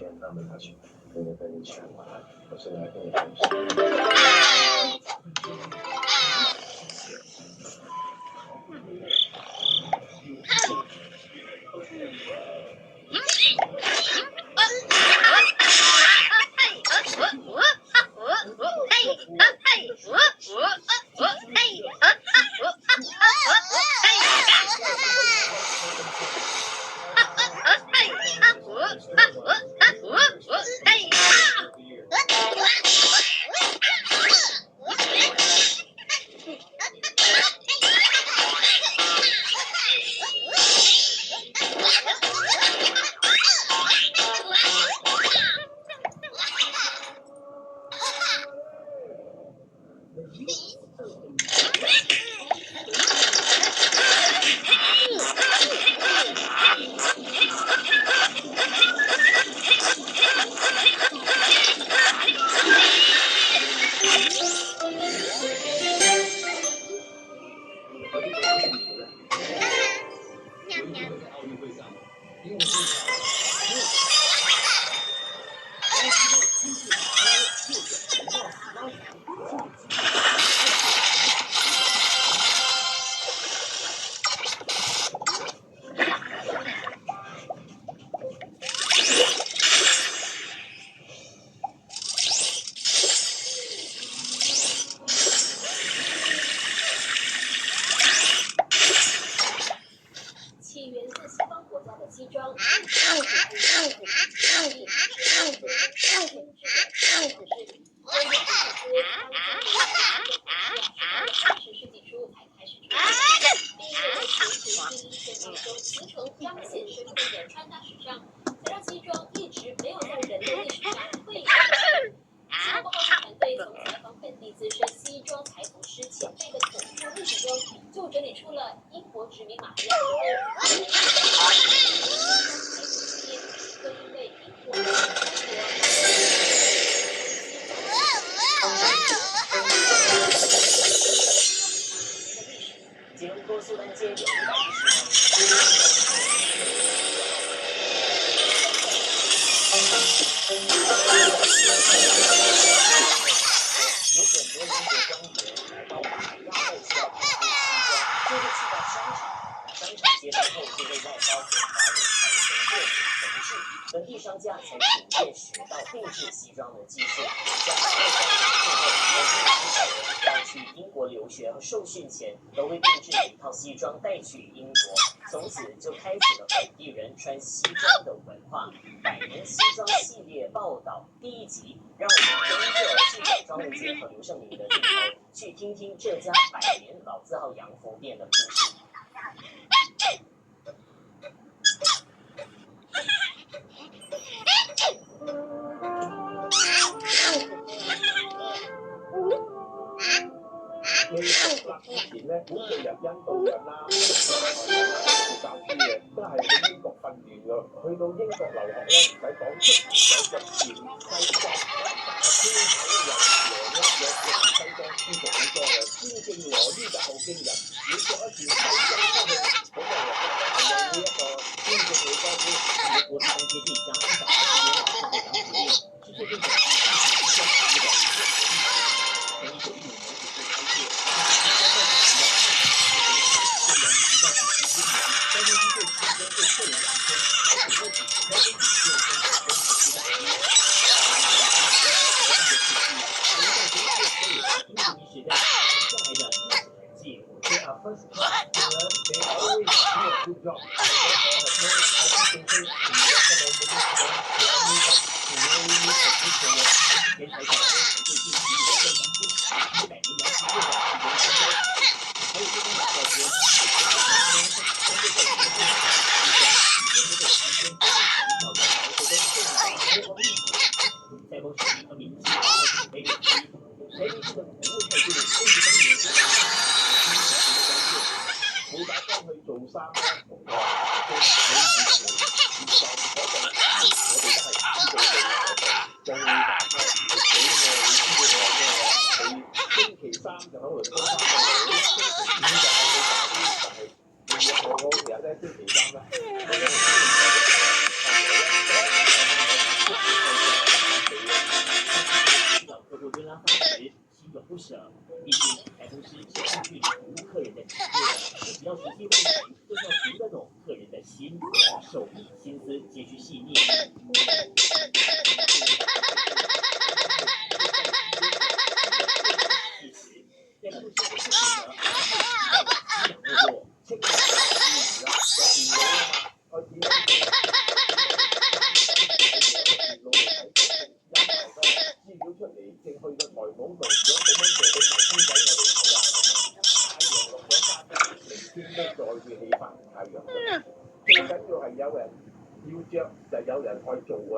天他们去跟你抢嘛，我现在跟你分享。本地商家才逐渐学到定制西装的技术，将要去英国留学和受训前，都会定制一套西装带去英国，从此就开启了本地人穿西装的文化。百年西装系列报道第1集，让我们跟着记者庄文杰和刘胜明的镜头，去听听这家100年老字号洋服店的故事。你獨立之前咧，本地人、印度人啦，教書嘅都係喺英國訓練㗎。去到英國留學咧，唔使講出前西裝，天口有西裝舒服好多嘅。先敬羅呢就後敬人，每着一件西裝出去，咁係有呢一個先敬你多啲，我當自己家的心中不舍。毕竟开公司是出去服务客人的职业，不只要实际会谈，更要读得懂客人的心，手艺心思皆需细腻。在故事的最后呢，激昂落落，清明啦，有電腦啊嘛，開始咧電腦嚟睇到印埋個資料出嚟，正去個台房度，如果咁樣做俾埋公仔我哋睇啊咁樣，太陽落咗山啦，明天咧再會起翻太陽。最緊要係有人要着，就有人去做啊！